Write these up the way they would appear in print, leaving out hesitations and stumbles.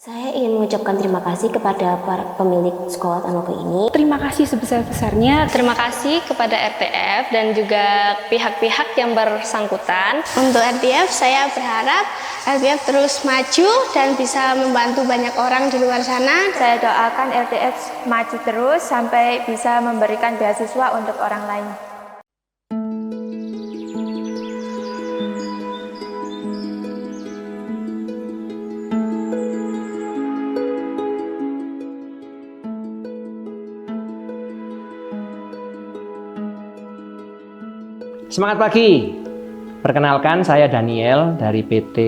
Saya ingin mengucapkan terima kasih kepada para pemilik sekolah Tanoko ini. Terima kasih sebesar-besarnya. Terima kasih kepada RTF dan juga pihak-pihak yang bersangkutan. Untuk RTF, saya berharap RTF terus maju dan bisa membantu banyak orang di luar sana. Saya doakan RTF maju terus sampai bisa memberikan beasiswa untuk orang lain. Semangat pagi. Perkenalkan, saya Daniel dari PT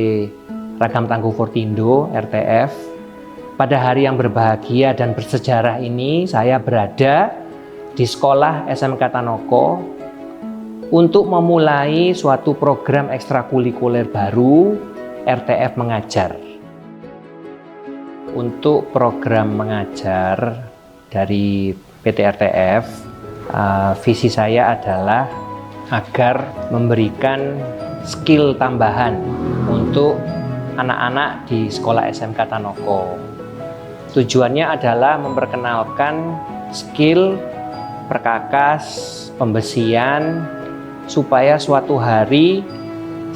Ragam Tangguh Fortindo RTF. Pada hari yang berbahagia dan bersejarah ini, saya berada di sekolah SMK Tanoko untuk memulai suatu program ekstrakurikuler baru, RTF Mengajar. Untuk program mengajar dari PT RTF, visi saya adalah agar memberikan skill tambahan untuk anak-anak di sekolah SMK Tanoko. Tujuannya adalah memperkenalkan skill perkakas, pembesian, supaya suatu hari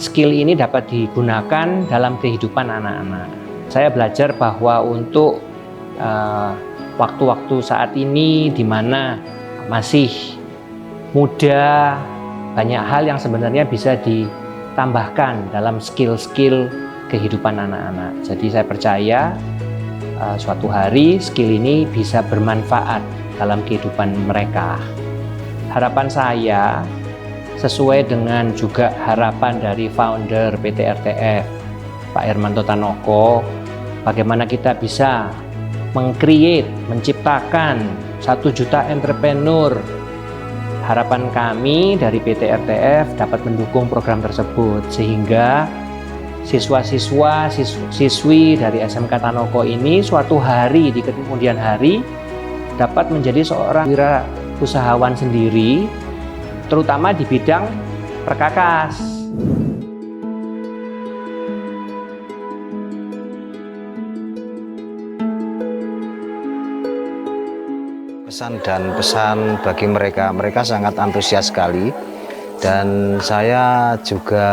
skill ini dapat digunakan dalam kehidupan anak-anak. Saya belajar bahwa untuk waktu-waktu saat ini di mana masih muda, banyak hal yang sebenarnya bisa ditambahkan dalam skill-skill kehidupan anak-anak. Jadi saya percaya suatu hari skill ini bisa bermanfaat dalam kehidupan mereka. Harapan saya sesuai dengan juga harapan dari founder PT RTF, Pak Hermanto Tanoko, bagaimana kita bisa menciptakan 1 juta entrepreneur. Harapan kami dari PT RTF dapat mendukung program tersebut sehingga siswa-siswi dari SMK Tanoko ini suatu hari di kemudian hari dapat menjadi seorang wirausahawan sendiri, terutama di bidang perkakas. Pesan dan pesan bagi mereka sangat antusias sekali, dan saya juga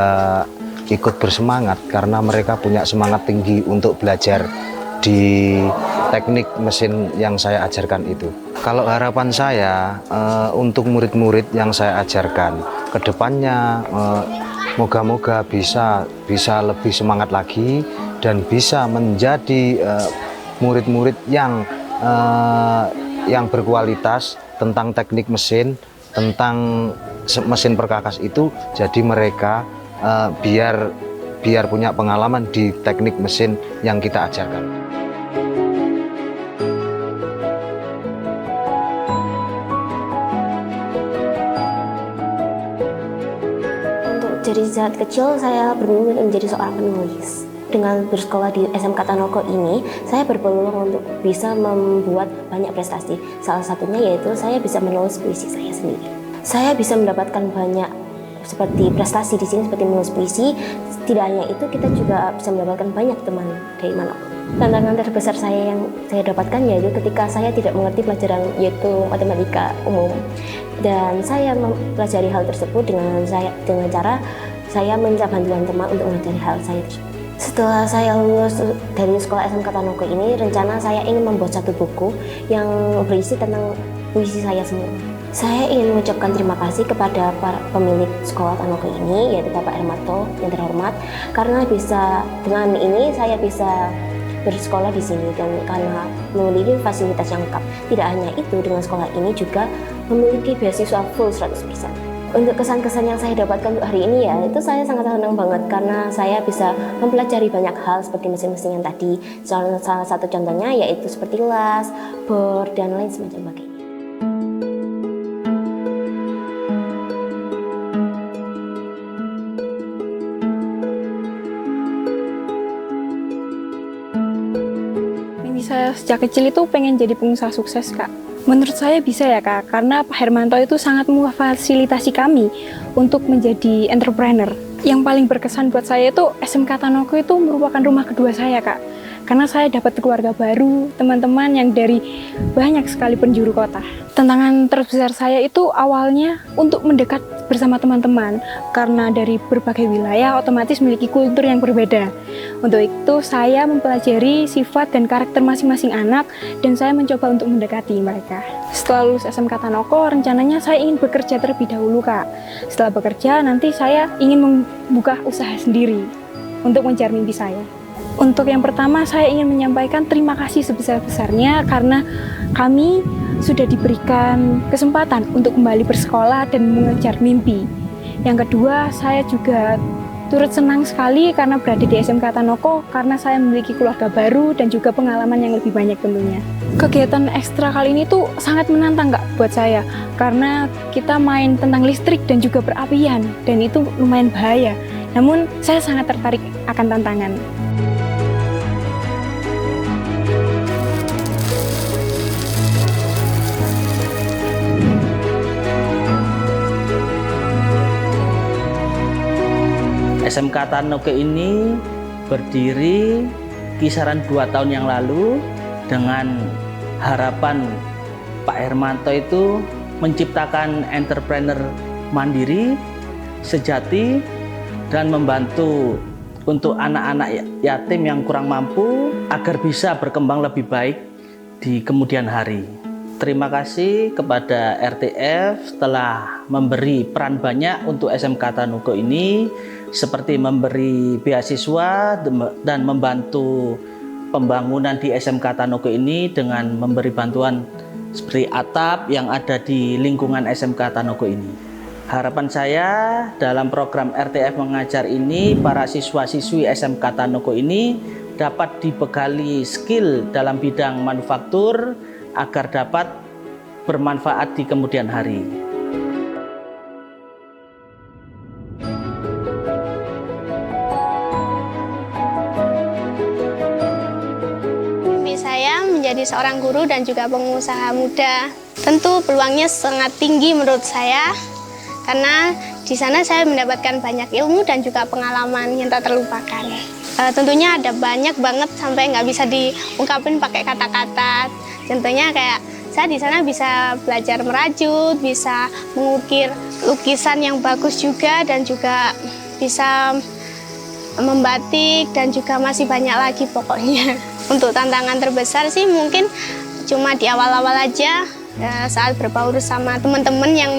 ikut bersemangat karena mereka punya semangat tinggi untuk belajar di teknik mesin yang saya ajarkan itu. Kalau harapan saya untuk murid-murid yang saya ajarkan ke depannya, moga-moga bisa lebih semangat lagi dan bisa menjadi murid-murid yang berkualitas tentang teknik mesin, tentang mesin perkakas itu. Jadi mereka biar punya pengalaman di teknik mesin yang kita ajarkan. Untuk dari saat kecil saya bermimpi menjadi seorang penulis. Dengan bersekolah di SMK Tanoko ini, saya berpeluang untuk bisa membuat banyak prestasi. Salah satunya yaitu saya bisa menulis puisi saya sendiri. Saya bisa mendapatkan banyak seperti prestasi di sini seperti menulis puisi. Tidak hanya itu, kita juga bisa mendapatkan banyak teman dari mana. Tantangan terbesar saya yang saya dapatkan yaitu ketika saya tidak mengerti pelajaran yaitu matematika umum. Dan saya mempelajari hal tersebut dengan cara saya minta bantuan teman untuk mempelajari hal saya tersebut. Setelah saya lulus dari sekolah SMK Tanoko ini, rencana saya ingin membuat satu buku yang berisi tentang puisi saya semua. Saya ingin mengucapkan terima kasih kepada para pemilik sekolah Tanoko ini, yaitu Bapak Hermanto yang terhormat, karena dengan ini saya bisa bersekolah di sini dan karena memiliki fasilitas yang lengkap. Tidak hanya itu, dengan sekolah ini juga memiliki beasiswa full 100%. Untuk kesan-kesan yang saya dapatkan untuk hari ini itu saya sangat senang banget karena saya bisa mempelajari banyak hal seperti mesin-mesin yang tadi. Salah satu contohnya yaitu seperti las, bor, dan lain sebagainya. Mimpi saya sejak kecil itu pengen jadi pengusaha sukses, Kak. Menurut saya bisa ya Kak, karena Pak Hermanto itu sangat memfasilitasi kami untuk menjadi entrepreneur. Yang paling berkesan buat saya itu SMK Tanoko itu merupakan rumah kedua saya Kak. karena saya dapat keluarga baru, teman-teman yang dari banyak sekali penjuru kota. Tantangan terbesar saya itu awalnya untuk mendekat bersama teman-teman, karena dari berbagai wilayah otomatis memiliki kultur yang berbeda. Untuk itu saya mempelajari sifat dan karakter masing-masing anak dan saya mencoba untuk mendekati mereka. Setelah lulus SMK Tanoko, rencananya saya ingin bekerja terlebih dahulu, Kak. Setelah bekerja, nanti saya ingin membuka usaha sendiri untuk mengejar mimpi saya. Untuk yang pertama, saya ingin menyampaikan terima kasih sebesar-besarnya karena kami sudah diberikan kesempatan untuk kembali bersekolah dan mengejar mimpi. Yang kedua, saya juga turut senang sekali karena berada di SMK Tanoko karena saya memiliki keluarga baru dan juga pengalaman yang lebih banyak tentunya. Kegiatan ekstra kali ini tuh sangat menantang, Kak, buat saya karena kita main tentang listrik dan juga perapian dan itu lumayan bahaya. Namun saya sangat tertarik akan tantangan. SMK Tanoko ini berdiri kisaran 2 tahun yang lalu dengan harapan Pak Hermanto itu menciptakan entrepreneur mandiri, sejati, dan membantu untuk anak-anak yatim yang kurang mampu agar bisa berkembang lebih baik di kemudian hari. Terima kasih kepada RTF telah memberi peran banyak untuk SMK Tanoko ini, seperti memberi beasiswa dan membantu pembangunan di SMK Tanoko ini dengan memberi bantuan seperti atap yang ada di lingkungan SMK Tanoko ini. Harapan saya dalam program RTF Mengajar ini, para siswa-siswi SMK Tanoko ini dapat dibekali skill dalam bidang manufaktur agar dapat bermanfaat di kemudian hari. Mimpi saya menjadi seorang guru dan juga pengusaha muda. Tentu peluangnya sangat tinggi menurut saya, karena di sana saya mendapatkan banyak ilmu dan juga pengalaman yang tak terlupakan. Tentunya ada banyak banget sampai nggak bisa diungkapin pakai kata-kata. Contohnya kayak saya di sana bisa belajar merajut, bisa mengukir lukisan yang bagus juga, dan juga bisa membatik, dan juga masih banyak lagi pokoknya. Untuk tantangan terbesar sih mungkin cuma di awal-awal aja, saat berbaur sama teman-teman yang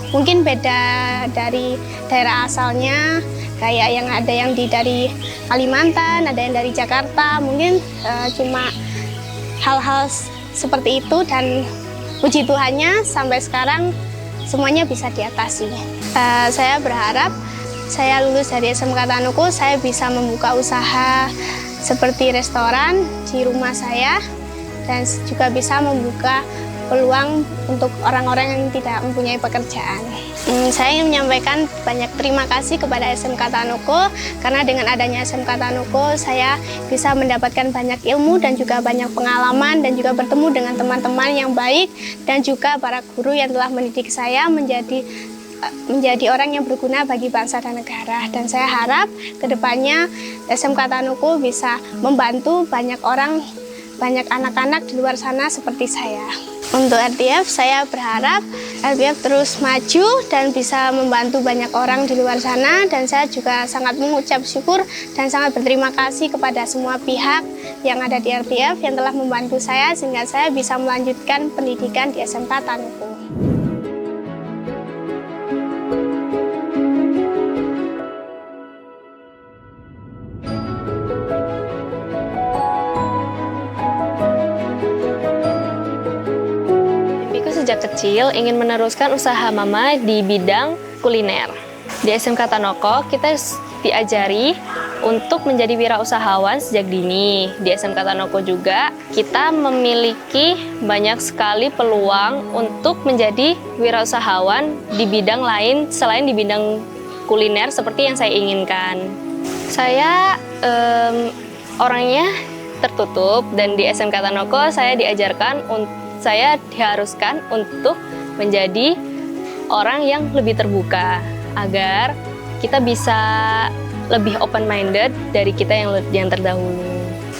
mungkin beda dari daerah asalnya, kayak yang ada yang dari Kalimantan, ada yang dari Jakarta, mungkin cuma hal-hal seperti itu, dan puji Tuhannya sampai sekarang semuanya bisa diatasi. Saya berharap saya lulus dari SMK Tanoko, saya bisa membuka usaha seperti restoran di rumah saya, dan juga bisa membuka peluang untuk orang-orang yang tidak mempunyai pekerjaan. Saya ingin menyampaikan banyak terima kasih kepada SMK Tanoko, karena dengan adanya SMK Tanoko saya bisa mendapatkan banyak ilmu dan juga banyak pengalaman, dan juga bertemu dengan teman-teman yang baik, dan juga para guru yang telah mendidik saya menjadi orang yang berguna bagi bangsa dan negara. Dan saya harap kedepannya SMK Tanoko bisa membantu banyak orang, banyak anak-anak di luar sana seperti saya. Untuk RTF, saya berharap RTF terus maju dan bisa membantu banyak orang di luar sana, dan saya juga sangat mengucap syukur dan sangat berterima kasih kepada semua pihak yang ada di RTF yang telah membantu saya sehingga saya bisa melanjutkan pendidikan di SMK Tanoko. Sejak kecil ingin meneruskan usaha mama di bidang kuliner. Di SMK Tanoko kita diajari untuk menjadi wirausahawan sejak dini. Di SMK Tanoko juga kita memiliki banyak sekali peluang untuk menjadi wirausahawan di bidang lain selain di bidang kuliner seperti yang saya inginkan. Saya orangnya tertutup, dan di SMK Tanoko saya diharuskan untuk menjadi orang yang lebih terbuka agar kita bisa lebih open minded dari kita yang terdahulu.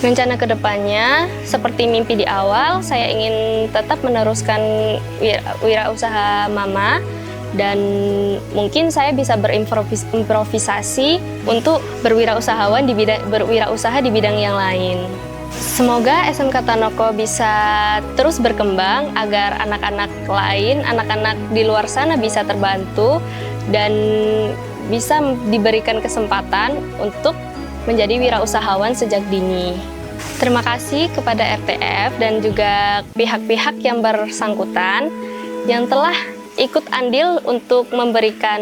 Rencana kedepannya, seperti mimpi di awal, saya ingin tetap meneruskan wirausaha Mama, dan mungkin saya bisa berimprovisasi untuk berwirausaha di bidang yang lain. Semoga SMK Tanoko bisa terus berkembang agar anak-anak lain, anak-anak di luar sana bisa terbantu dan bisa diberikan kesempatan untuk menjadi wirausahawan sejak dini. Terima kasih kepada RTF dan juga pihak-pihak yang bersangkutan yang telah ikut andil untuk memberikan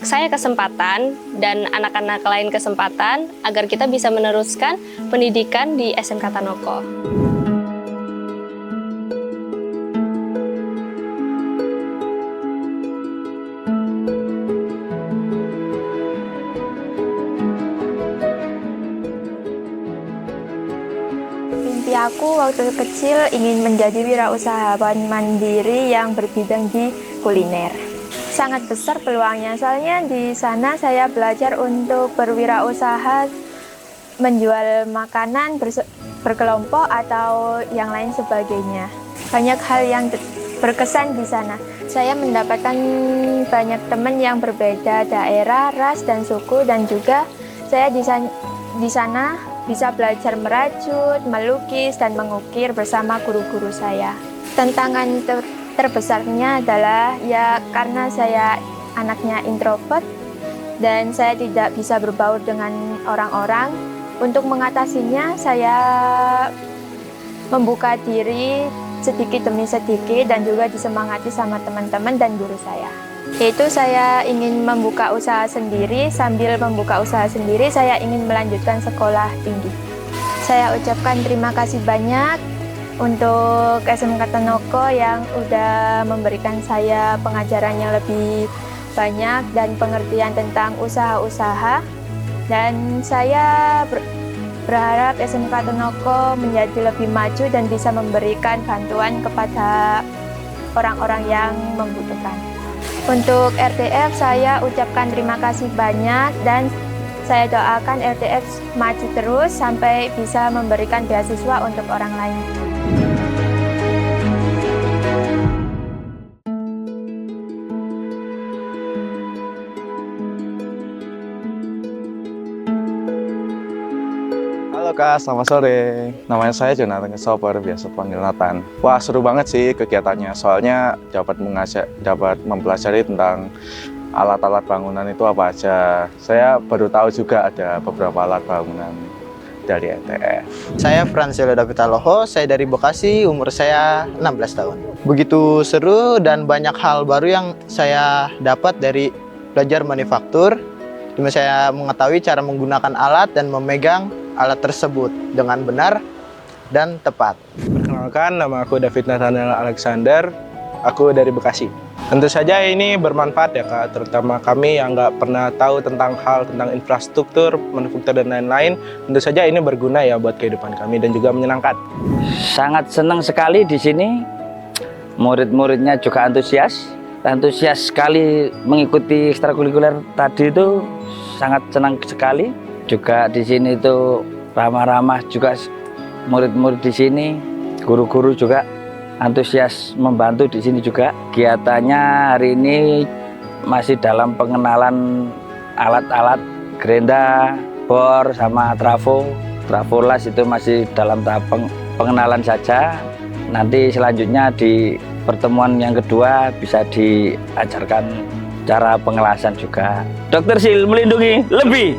saya kesempatan dan anak-anak lain kesempatan agar kita bisa meneruskan pendidikan di SMK Tanoko. Mimpi aku waktu kecil ingin menjadi wirausahawan mandiri yang berbidang di kuliner. Sangat besar peluangnya, soalnya di sana saya belajar untuk berwirausaha, menjual makanan berkelompok atau yang lain sebagainya. Banyak hal yang berkesan di sana. Saya mendapatkan banyak teman yang berbeda daerah, ras, dan suku, dan juga saya di sana bisa belajar merajut, melukis, dan mengukir bersama guru-guru saya. Tantangan terbesarnya adalah ya karena saya anaknya introvert dan saya tidak bisa berbaur dengan orang-orang. Untuk mengatasinya saya membuka diri sedikit demi sedikit dan juga disemangati sama teman-teman dan guru saya. Yaitu saya ingin membuka usaha sendiri, sambil membuka usaha sendiri saya ingin melanjutkan sekolah tinggi. Saya ucapkan terima kasih banyak untuk SMK Tanoko yang udah memberikan saya pengajaran yang lebih banyak dan pengertian tentang usaha-usaha. Dan saya berharap SMK Tanoko menjadi lebih maju dan bisa memberikan bantuan kepada orang-orang yang membutuhkan. Untuk RTF saya ucapkan terima kasih banyak dan saya doakan RTF maju terus sampai bisa memberikan beasiswa untuk orang lain. Halo Kak, selamat sore. Namanya saya Jonathan Soper, biasa panggil Nathan. Wah, seru banget sih kegiatannya. Soalnya dapat mempelajari tentang alat-alat bangunan itu apa aja. Saya baru tahu juga ada beberapa alat bangunan dari ETF. Saya Franselo Davitaloho, saya dari Bekasi, umur saya 16 tahun. Begitu seru dan banyak hal baru yang saya dapat dari belajar manufaktur. Di mana saya mengetahui cara menggunakan alat dan memegang alat tersebut dengan benar dan tepat. Perkenalkan, nama aku David Nathaniel Alexander, aku dari Bekasi. Tentu saja ini bermanfaat ya Kak, terutama kami yang nggak pernah tahu tentang hal tentang infrastruktur, manufaktur dan lain-lain. Tentu saja ini berguna ya buat kehidupan kami dan juga menyenangkan. Sangat senang sekali di sini, murid-muridnya juga antusias sekali mengikuti ekstrakurikuler tadi itu, sangat senang sekali. Juga di sini itu ramah-ramah juga murid-murid di sini, guru-guru juga antusias membantu di sini juga. Kegiatannya hari ini masih dalam pengenalan alat-alat gerenda, bor, sama trafolas itu masih dalam tahap pengenalan saja. Nanti selanjutnya di pertemuan yang kedua bisa diajarkan cara pengelasan juga. Dokter Sil melindungi lebih.